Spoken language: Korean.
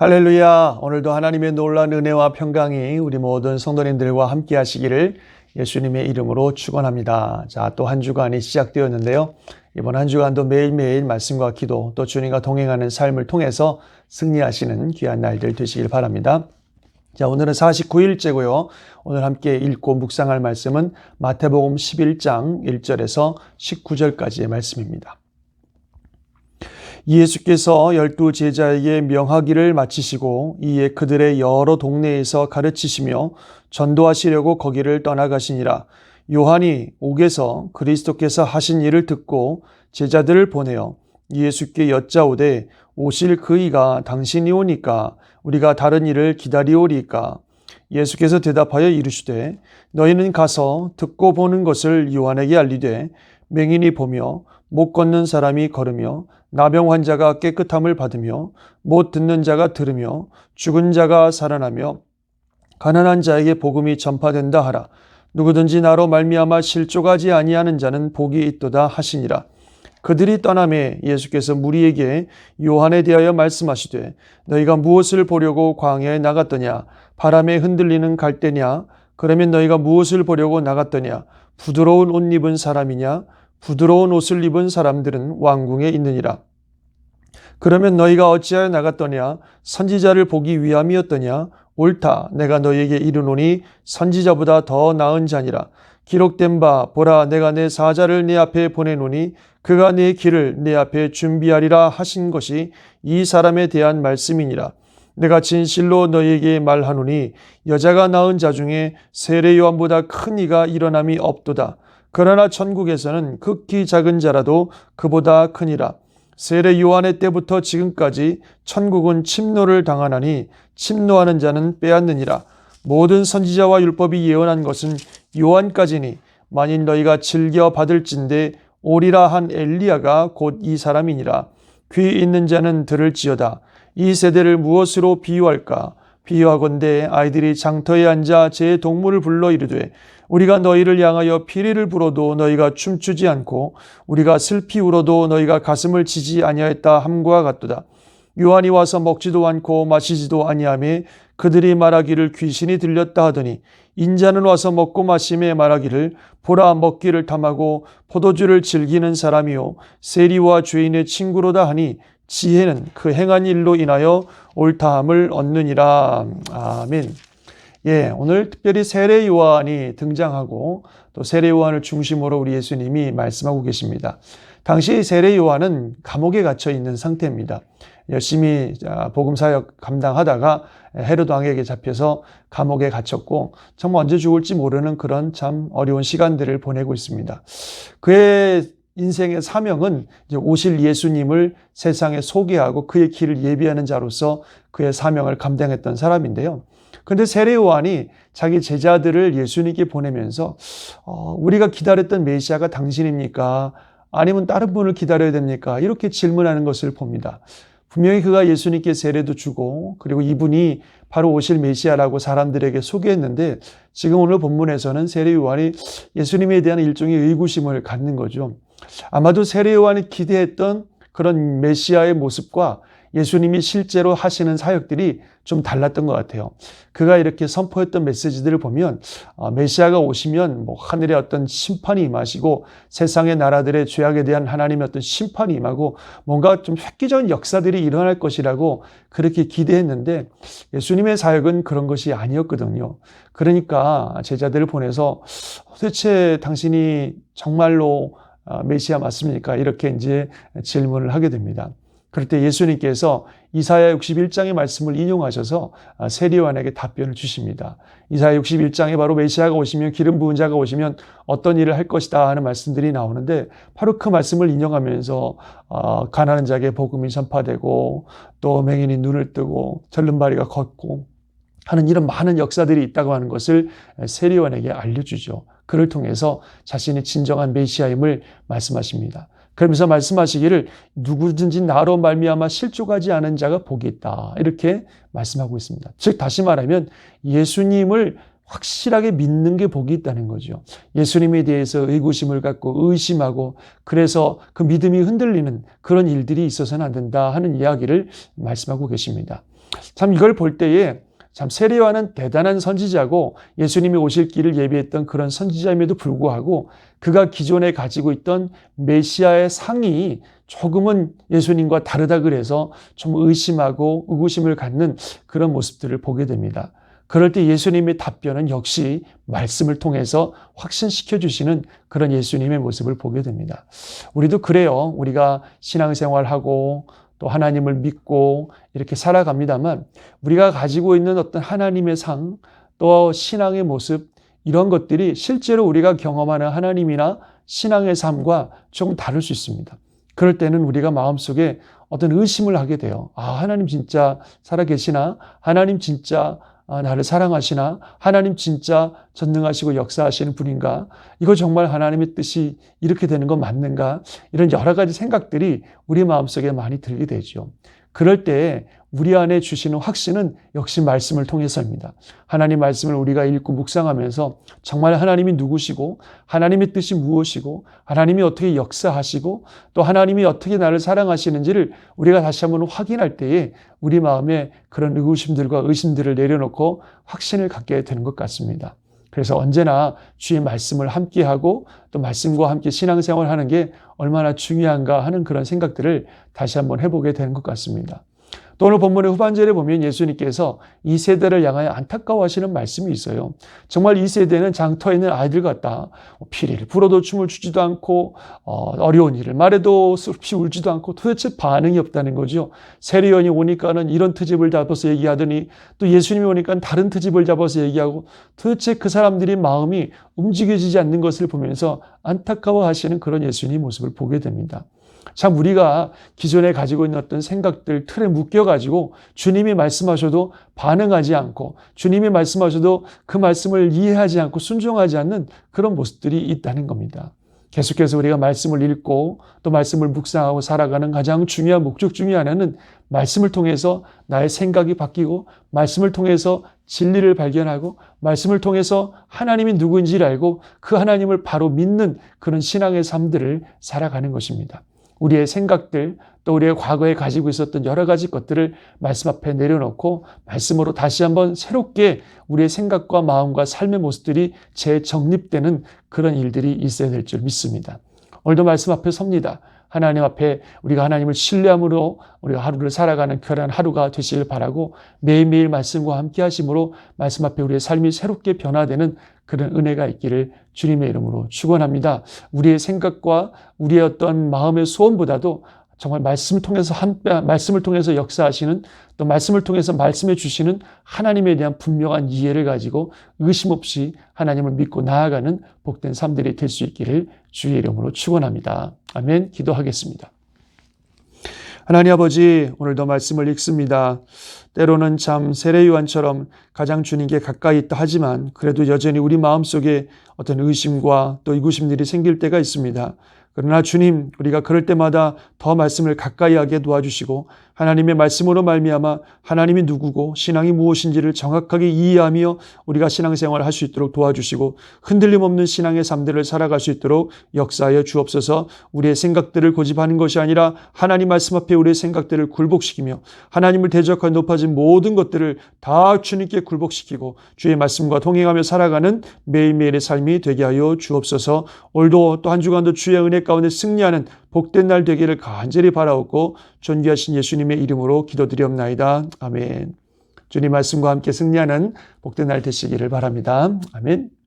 할렐루야. 오늘도 하나님의 놀라운 은혜와 평강이 우리 모든 성도님들과 함께 하시기를 예수님의 이름으로 축원합니다. 자, 또 한 주간이 시작되었는데요. 이번 한 주간도 매일매일 말씀과 기도 또 주님과 동행하는 삶을 통해서 승리하시는 귀한 날들 되시길 바랍니다. 자, 오늘은 49일째고요. 오늘 함께 읽고 묵상할 말씀은 마태복음 11장 1절에서 19절까지의 말씀입니다. 예수께서 12 제자에게 명하기를 마치시고 이에 그들의 여러 동네에서 가르치시며 전도하시려고 거기를 떠나가시니라. 요한이 옥에서 그리스도께서 하신 일을 듣고 제자들을 보내어 예수께 여짜오되 오실 그이가 당신이 오니까 우리가 다른 일을 기다리오리까? 예수께서 대답하여 이르시되 너희는 가서 듣고 보는 것을 요한에게 알리되 맹인이 보며 못 걷는 사람이 걸으며 나병 환자가 깨끗함을 받으며 못 듣는 자가 들으며 죽은 자가 살아나며 가난한 자에게 복음이 전파된다 하라. 누구든지 나로 말미암아 실족하지 아니하는 자는 복이 있도다 하시니라. 그들이 떠나매 예수께서 무리에게 요한에 대하여 말씀하시되 너희가 무엇을 보려고 광야에 나갔더냐? 바람에 흔들리는 갈대냐? 그러면 너희가 무엇을 보려고 나갔더냐? 부드러운 옷 입은 사람이냐? 부드러운 옷을 입은 사람들은 왕궁에 있느니라. 그러면 너희가 어찌하여 나갔더냐? 선지자를 보기 위함이었더냐? 옳다. 내가 너희에게 이르노니 선지자보다 더 나은 자니라. 기록된 바 보라 내가 내 사자를 내 앞에 보내노니 그가 내 길을 내 앞에 준비하리라 하신 것이 이 사람에 대한 말씀이니라. 내가 진실로 너희에게 말하노니 여자가 낳은 자 중에 세례 요한보다 큰 이가 일어남이 없도다. 그러나 천국에서는 극히 작은 자라도 그보다 크니라. 세례 요한의 때부터 지금까지 천국은 침노를 당하나니 침노하는 자는 빼앗느니라. 모든 선지자와 율법이 예언한 것은 요한까지니 만일 너희가 즐겨 받을진대 오리라 한 엘리야가 곧 이 사람이니라. 귀 있는 자는 들을지어다. 이 세대를 무엇으로 비유할까? 비유하건대 아이들이 장터에 앉아 제 동물을 불러 이르되 우리가 너희를 향하여 피리를 불어도 너희가 춤추지 않고 우리가 슬피 울어도 너희가 가슴을 치지 아니하였다 함과 같도다. 요한이 와서 먹지도 않고 마시지도 아니하며 그들이 말하기를 귀신이 들렸다 하더니 인자는 와서 먹고 마심에 말하기를 보라 먹기를 탐하고 포도주를 즐기는 사람이요 세리와 죄인의 친구로다 하니 지혜는 그 행한 일로 인하여 옳다함을 얻느니라. 아멘. 예, 오늘 특별히 세례 요한이 등장하고 또 세례 요한을 중심으로 우리 예수님이 말씀하고 계십니다. 당시 세례 요한은 감옥에 갇혀 있는 상태입니다. 열심히 복음 사역 감당하다가 헤롯 왕에게 잡혀서 감옥에 갇혔고 정말 언제 죽을지 모르는 그런 참 어려운 시간들을 보내고 있습니다. 그의 인생의 사명은 이제 오실 예수님을 세상에 소개하고 그의 길을 예비하는 자로서 그의 사명을 감당했던 사람인데요. 그런데 세례 요한이 자기 제자들을 예수님께 보내면서 우리가 기다렸던 메시아가 당신입니까? 아니면 다른 분을 기다려야 됩니까? 이렇게 질문하는 것을 봅니다. 분명히 그가 예수님께 세례도 주고 그리고 이분이 바로 오실 메시아라고 사람들에게 소개했는데 지금 오늘 본문에서는 세례 요한이 예수님에 대한 일종의 의구심을 갖는 거죠. 아마도 세례 요한이 기대했던 그런 메시아의 모습과 예수님이 실제로 하시는 사역들이 좀 달랐던 것 같아요. 그가 이렇게 선포했던 메시지들을 보면 메시아가 오시면 하늘의 어떤 심판이 임하시고 세상의 나라들의 죄악에 대한 하나님의 어떤 심판이 임하고 뭔가 좀 획기적인 역사들이 일어날 것이라고 그렇게 기대했는데 예수님의 사역은 그런 것이 아니었거든요. 그러니까 제자들을 보내서 도대체 당신이 정말로 메시아 맞습니까? 이렇게 이제 질문을 하게 됩니다. 그럴 때 예수님께서 이사야 61장의 말씀을 인용하셔서 세례 요한에게 답변을 주십니다. 이사야 61장에 바로 메시아가 오시면 기름 부은 자가 오시면 어떤 일을 할 것이다 하는 말씀들이 나오는데 바로 그 말씀을 인용하면서 가난한 자에게 복음이 전파되고 또 맹인이 눈을 뜨고 절름발이가 걷고 하는 이런 많은 역사들이 있다고 하는 것을 세례 요한에게 알려주죠. 그를 통해서 자신이 진정한 메시아임을 말씀하십니다. 그러면서 말씀하시기를 누구든지 나로 말미암아 실족하지 않은 자가 복이 있다. 이렇게 말씀하고 있습니다. 즉 다시 말하면 예수님을 확실하게 믿는 게 복이 있다는 거죠. 예수님에 대해서 의구심을 갖고 의심하고 그래서 그 믿음이 흔들리는 그런 일들이 있어서는 안 된다 하는 이야기를 말씀하고 계십니다. 참 이걸 볼 때에 참 세례요한은 대단한 선지자고 예수님이 오실 길을 예비했던 그런 선지자임에도 불구하고 그가 기존에 가지고 있던 메시아의 상이 조금은 예수님과 다르다 그래서 좀 의심하고 의구심을 갖는 그런 모습들을 보게 됩니다. 그럴 때 예수님의 답변은 역시 말씀을 통해서 확신시켜 주시는 그런 예수님의 모습을 보게 됩니다. 우리도 그래요. 우리가 신앙생활하고 또 하나님을 믿고 이렇게 살아갑니다만 우리가 가지고 있는 어떤 하나님의 상, 또 신앙의 모습 이런 것들이 실제로 우리가 경험하는 하나님이나 신앙의 삶과 조금 다를 수 있습니다. 그럴 때는 우리가 마음속에 어떤 의심을 하게 돼요. 아, 하나님 진짜 살아계시나? 하나님 진짜 나를 사랑하시나? 하나님 진짜 전능하시고 역사하시는 분인가? 이거 정말 하나님의 뜻이 이렇게 되는 건 맞는가? 이런 여러 가지 생각들이 우리 마음속에 많이 들게 되죠. 그럴 때 우리 안에 주시는 확신은 역시 말씀을 통해서입니다. 하나님 말씀을 우리가 읽고 묵상하면서 정말 하나님이 누구시고 하나님의 뜻이 무엇이고 하나님이 어떻게 역사하시고 또 하나님이 어떻게 나를 사랑하시는지를 우리가 다시 한번 확인할 때에 우리 마음에 그런 의구심들과 의심들을 내려놓고 확신을 갖게 되는 것 같습니다. 그래서 언제나 주의 말씀을 함께하고 또 말씀과 함께 신앙생활을 하는 게 얼마나 중요한가 하는 그런 생각들을 다시 한번 해보게 되는 것 같습니다. 또 오늘 본문의 후반절에 보면 예수님께서 이 세대를 향하여 안타까워하시는 말씀이 있어요. 정말 이 세대는 장터에 있는 아이들 같다. 피리를 불어도 춤을 추지도 않고 어려운 일을 말해도 슬피 울지도 않고 도대체 반응이 없다는 거죠. 세례요한이 오니까는 이런 트집을 잡아서 얘기하더니 또 예수님이 오니까 다른 트집을 잡아서 얘기하고 도대체 그 사람들이 마음이 움직여지지 않는 것을 보면서 안타까워하시는 그런 예수님의 모습을 보게 됩니다. 참 우리가 기존에 가지고 있는 어떤 생각들 틀에 묶여가지고 주님이 말씀하셔도 반응하지 않고 주님이 말씀하셔도 그 말씀을 이해하지 않고 순종하지 않는 그런 모습들이 있다는 겁니다. 계속해서 우리가 말씀을 읽고 또 말씀을 묵상하고 살아가는 가장 중요한 목적 중에 하나는 말씀을 통해서 나의 생각이 바뀌고 말씀을 통해서 진리를 발견하고 말씀을 통해서 하나님이 누구인지를 알고 그 하나님을 바로 믿는 그런 신앙의 삶들을 살아가는 것입니다. 우리의 생각들 또 우리의 과거에 가지고 있었던 여러 가지 것들을 말씀 앞에 내려놓고 말씀으로 다시 한번 새롭게 우리의 생각과 마음과 삶의 모습들이 재정립되는 그런 일들이 있어야 될 줄 믿습니다. 오늘도 말씀 앞에 섭니다. 하나님 앞에 우리가 하나님을 신뢰함으로 우리가 하루를 살아가는 귀한 하루가 되시길 바라고 매일매일 말씀과 함께 하심으로 말씀 앞에 우리의 삶이 새롭게 변화되는 그런 은혜가 있기를 주님의 이름으로 축원합니다. 우리의 생각과 우리의 어떤 마음의 소원보다도 정말 말씀을 통해서 역사하시는 또 말씀을 통해서 말씀해 주시는 하나님에 대한 분명한 이해를 가지고 의심 없이 하나님을 믿고 나아가는 복된 삶들이 될 수 있기를 주의 이름으로 축원합니다. 아멘. 기도하겠습니다. 하나님 아버지, 오늘도 말씀을 읽습니다. 때로는 참 세례요한처럼 가장 주님께 가까이 있다 하지만 그래도 여전히 우리 마음속에 어떤 의심과 또 의구심들이 생길 때가 있습니다. 그러나 주님, 우리가 그럴 때마다 더 말씀을 가까이 하게 도와주시고 하나님의 말씀으로 말미암아 하나님이 누구고 신앙이 무엇인지를 정확하게 이해하며 우리가 신앙생활을 할 수 있도록 도와주시고 흔들림 없는 신앙의 삶들을 살아갈 수 있도록 역사하여 주옵소서. 우리의 생각들을 고집하는 것이 아니라 하나님 말씀 앞에 우리의 생각들을 굴복시키며 하나님을 대적하여 높아진 모든 것들을 다 주님께 굴복시키고 주의 말씀과 동행하며 살아가는 매일매일의 삶이 되게 하여 주옵소서. 오늘도 또 한 주간도 주의 은혜 가운데 승리하는 복된 날 되기를 간절히 바라옵고 존귀하신 예수님의 이름으로 기도드리옵나이다. 아멘. 주님 말씀과 함께 승리하는 복된 날 되시기를 바랍니다. 아멘.